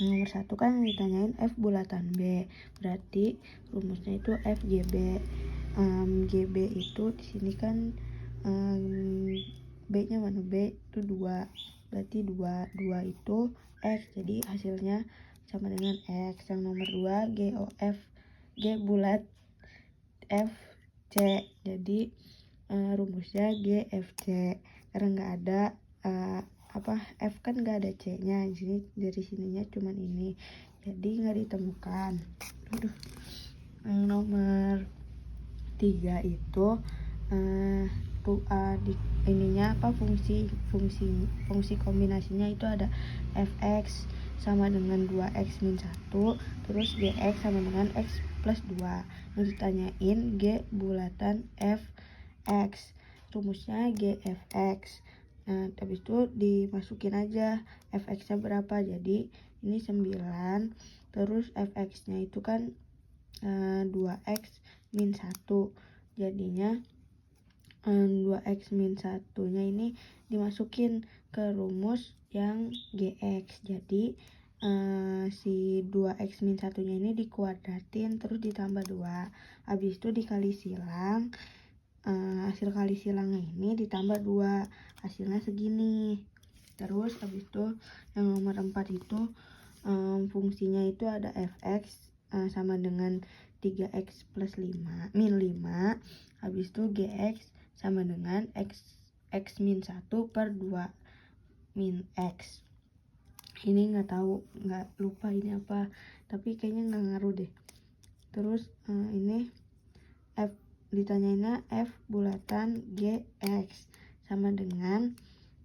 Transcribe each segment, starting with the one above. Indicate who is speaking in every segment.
Speaker 1: Yang nomor 1 kan ditanyain F bulatan B, berarti rumusnya itu FGB. GB itu di sini kan B-nya mana? B itu 2, berarti 2 itu X, jadi hasilnya sama dengan X. Yang nomor 2 GOF, G bulat F C, jadi rumusnya GFC, karena nggak ada F kan nggak ada C nya di sini, dari sininya cuman ini, jadi nggak ditemukan. Yang nomor 3 itu di ininya fungsi kombinasinya itu ada fx sama dengan 2x min 1, terus gx sama dengan x plus 2. Yang ditanyain g bulatan fx, rumusnya gfx. Nah, habis itu dimasukin aja fx-nya berapa, jadi ini 9, terus fx-nya itu kan 2x min 1, jadinya 2x min 1 nya ini dimasukin ke rumus yang gx, jadi si 2x min 1 nya ini dikuadratin terus ditambah 2, habis itu dikali silang. Hasil kali silangnya ini ditambah 2, hasilnya segini. Terus habis itu yang nomor 4 itu fungsinya itu ada fx sama dengan 3x plus 5 min 5, habis itu gx sama dengan x min 1 per 2 min x. Ini nggak lupa ini apa, tapi kayaknya nggak ngaruh deh. Terus ini ditanyainnya f bulatan gx sama dengan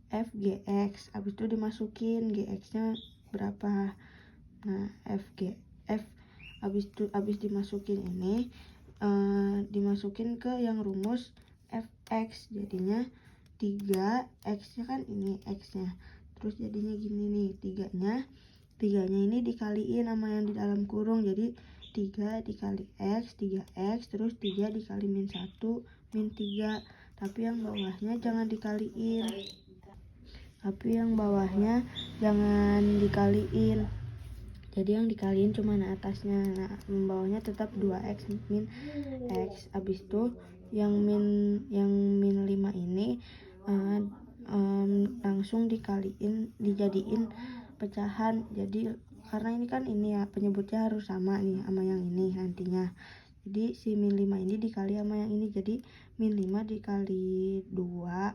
Speaker 1: fgx, habis itu dimasukin gx nya berapa. Nah, habis dimasukin ini dimasukin ke yang rumus fx, jadinya 3x nya kan ini x nya, terus jadinya gini nih, 3 nya ini dikaliin sama yang di dalam kurung, jadi 3 dikali x 3x, terus 3 dikali min 1 min 3, tapi yang bawahnya jangan dikaliin, jadi yang dikaliin cuma atasnya. Nah, bawahnya tetap 2x min x. Habis itu yang min 5 ini langsung dijadiin pecahan. Jadi karena ini kan ini ya, penyebutnya harus sama nih sama yang ini nantinya. Jadi si min 5 ini dikali sama yang ini, jadi min 5 dikali 2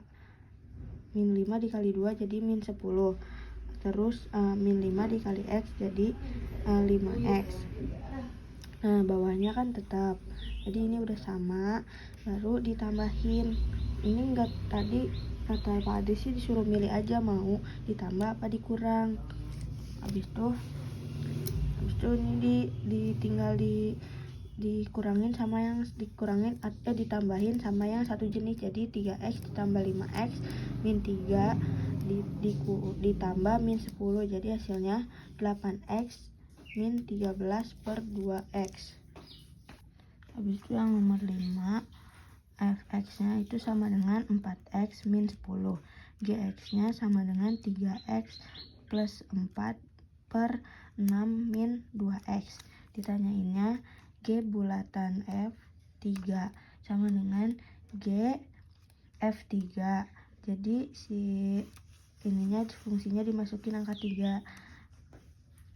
Speaker 1: jadi min 10. Terus min 5 dikali x jadi 5x. Nah, bawahnya kan tetap, jadi ini udah sama, baru ditambahin. Ini enggak, tadi kata Pak Ade sih disuruh milih aja mau ditambah apa dikurang. Habis itu ini ditinggal dikurangin sama yang ditambahin sama yang satu jenis, jadi 3x ditambah 5x min 3 ditambah min 10, jadi hasilnya 8x min 13 per 2x. Habis itu yang nomor 5 fx nya itu sama dengan 4x min 10, gx nya sama dengan 3x plus 4 per 6 min 2x. Ditanyainnya g bulatan f3 sama dengan g f3, jadi si ininya fungsinya dimasukin angka 3,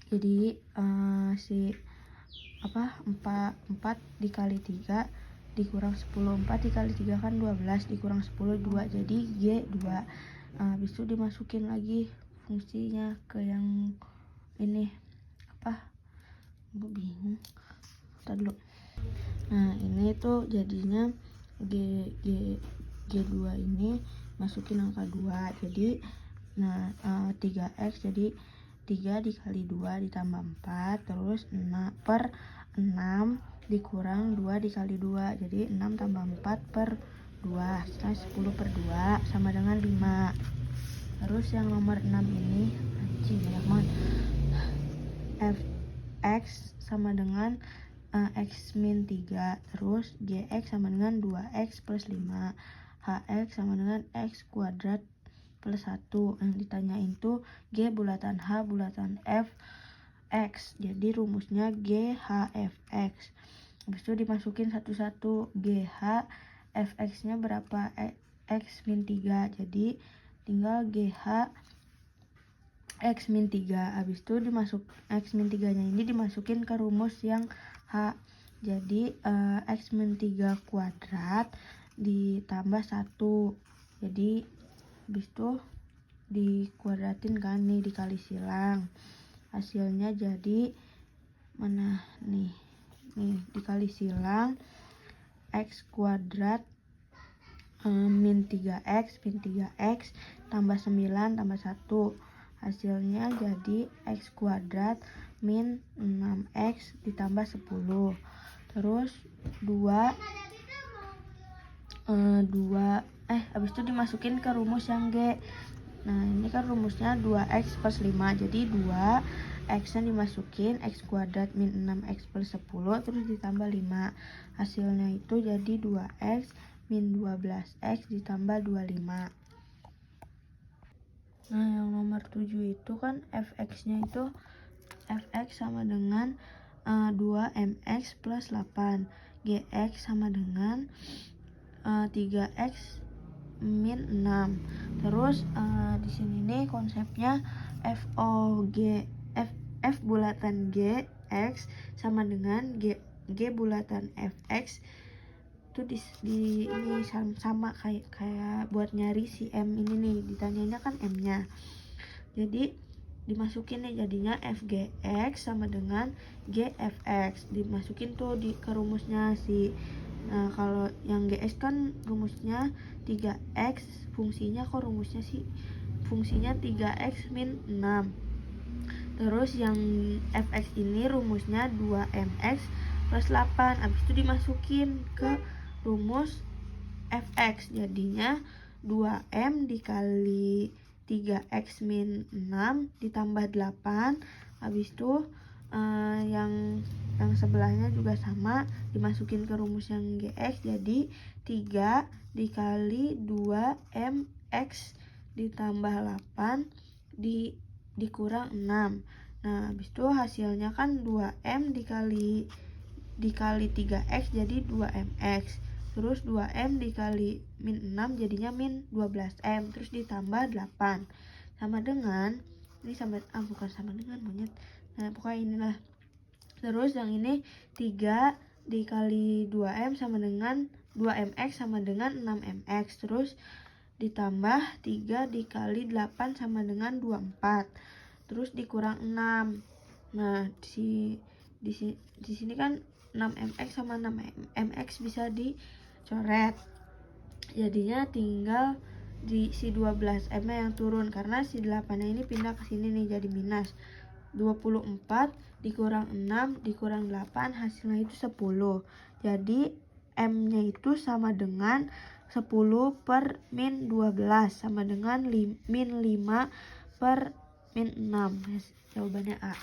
Speaker 1: jadi 4 dikali 3 dikurang 10, 4 dikali 3 kan 12 dikurang 10 2, jadi G2. Habis itu dimasukin lagi fungsinya ke yang ini gue bingung dulu. Nah, ini tuh jadinya G2 ini masukin angka 2, jadi 3x, jadi 3 dikali 2 ditambah 4, terus 6 per 6 dikurang 2 dikali 2, jadi 6 tambah 4 per 2, setelah 10 per 2 sama dengan 5. Terus yang nomor 6 ini banyak banget. Fx sama dengan x min 3, terus gx sama dengan 2x plus 5, hx sama dengan x kuadrat plus 1. Yang ditanyain tuh g bulatan h bulatan f X. Jadi rumusnya GHFX. Habis itu dimasukin satu-satu. GH fx-nya berapa? X min 3. Jadi tinggal GH X min 3. Habis itu dimasuk X min 3 nya ini dimasukin ke rumus yang H. Jadi X min 3 kuadrat ditambah 1. Jadi habis itu dikuadratin kan nih, dikali silang. Hasilnya jadi mana nih? Nih dikali silang X kuadrat min 3x tambah 9 tambah 1. Hasilnya jadi X kuadrat min 6x ditambah 10. Terus 2 habis itu dimasukin ke rumus yang G. Nah ini kan rumusnya 2x plus 5. Jadi 2x nya dimasukin X kuadrat min 6x plus 10 terus ditambah 5. Hasilnya itu jadi 2x min 12x ditambah 25. Nah yang nomor 7 itu kan fx nya itu fx sama dengan 2mx plus 8. Gx sama dengan 3x min 6. Terus di sini nih konsepnya f bulatan g x sama dengan g bulatan fx itu ini sama kayak buat nyari si m ini nih, ditanyanya kan m nya. Jadi dimasukin nih jadinya fgx sama dengan gfx, dimasukin tuh ke rumusnya si. Nah kalau yang GX kan rumusnya 3x, fungsinya kok rumusnya sih fungsinya 3x min 6. Terus yang fx ini rumusnya 2mx plus 8. Habis itu dimasukin ke rumus fx, jadinya 2m dikali 3x min 6 ditambah 8. Habis itu yang sebelahnya juga sama, dimasukin ke rumus yang GX, jadi 3 dikali 2mx ditambah 8 dikurang 6. Nah habis itu hasilnya kan 2m dikali 3x jadi 2mx. Terus 2m dikali min 6 jadinya min 12m. Terus ditambah 8 sama dengan ini bukan sama dengan monyet. Nah pokoknya inilah. Terus yang ini 3 dikali 2m sama dengan 2mx sama dengan 6mx. Terus ditambah 3 dikali 8 sama dengan 24. Terus dikurang 6. Nah di sini kan 6mx sama 6mx bisa dicoret. Jadinya tinggal di si 12m yang turun karena si 8 ini pindah ke sini nih, jadi minus 24 dikurang 6 dikurang 8 hasilnya itu 10. Jadi m nya itu sama dengan 10 per min 12 sama dengan min 5 per min 6. Jawabannya A.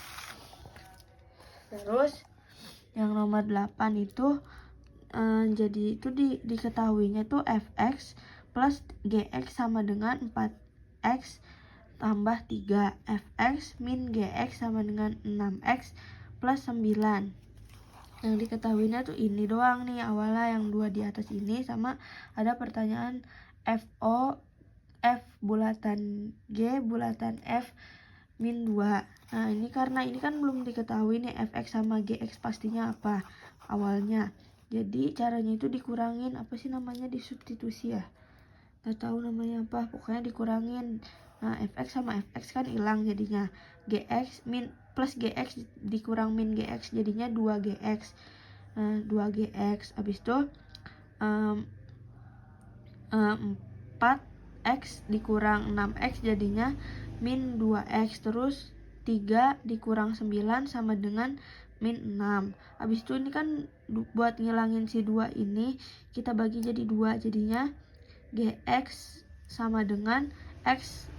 Speaker 1: Terus yang nomor 8 itu jadi itu diketahuinya tuh fx plus gx sama dengan 4x tambah 3. Fx min gx sama dengan 6x plus 9. Yang diketahuinya tuh ini doang nih awalnya, yang 2 di atas ini, sama ada pertanyaan f bulatan g bulatan f min 2. Nah ini karena ini kan belum diketahui nih fx sama gx pastinya apa awalnya. Jadi caranya itu dikurangin, apa sih namanya, disubstitusi ya, nggak tahu namanya apa, pokoknya dikurangin. Nah fx sama fx kan hilang, jadinya gx min plus gx dikurang min gx jadinya 2gx. 2gx habis itu 4x dikurang 6x jadinya min 2x. Terus 3 dikurang 9 sama dengan min 6. Habis itu ini kan buat ngilangin si 2 ini kita bagi jadi 2, jadinya gx sama dengan x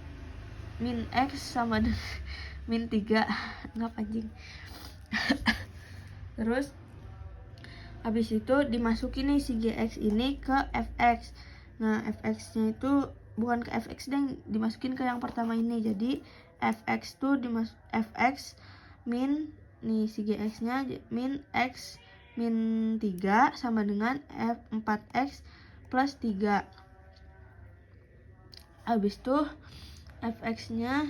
Speaker 1: min x sama dengan min 3. Ngap anjing. Terus habis itu dimasukin nih si gx ini ke fx. Nah fx nya itu bukan ke fx deh, dimasukin ke yang pertama ini. Jadi fx tuh fx min nih si GX nya min X min 3 sama dengan F4X plus 3. Habis itu Fx nya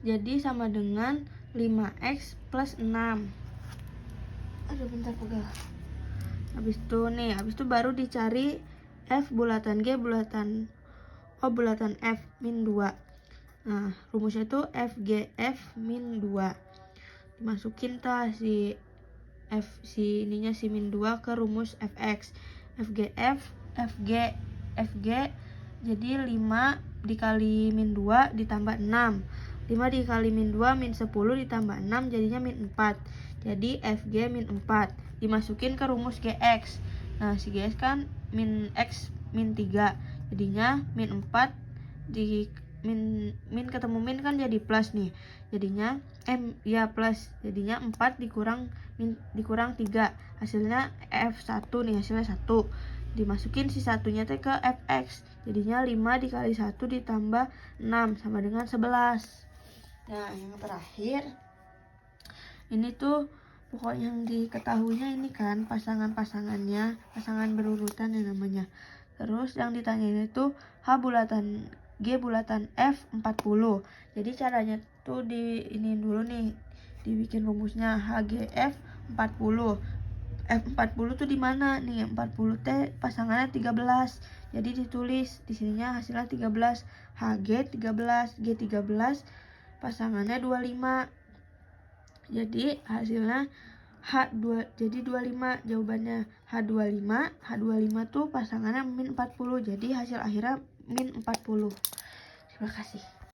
Speaker 1: jadi sama dengan 5X plus 6. Aduh bentar pegal. Habis itu baru dicari F bulatan G bulatan O bulatan F min 2. Nah, rumusnya itu FGF min 2. Dimasukin si ininya si min 2 ke rumus Fx. FG jadi 5 dikali min 2 ditambah 6. 5 dikali min 2 min 10 ditambah 6 jadinya min 4. Jadi Fg min 4 dimasukin ke rumus Gx. Nah, si Gx kan min X min 3. Jadinya min 4 di min ketemu min kan jadi plus nih. Jadinya plus. Jadinya 4 dikurang 3. Hasilnya F1 nih, hasilnya 1. Dimasukin si satunya ke Fx. Jadinya 5 dikali 1 ditambah 6 sama dengan 11. Nah, yang terakhir ini tuh pokoknya yang diketahuinya ini kan pasangan-pasangannya, pasangan berurutan yang namanya. Terus yang ditanyain itu H bulatan G bulatan F 40. Jadi caranya tuh ini dulu nih, dibikin rumusnya HGF 40. F40 tuh di mana nih? 40 T pasangannya 13. Jadi ditulis di sininya hasilnya 13. HG 13, G13 pasangannya 25. Jadi hasilnya H2 jadi 25 jawabannya. H25 tuh pasangannya min 40. Jadi hasil akhirnya min 40. Terima kasih.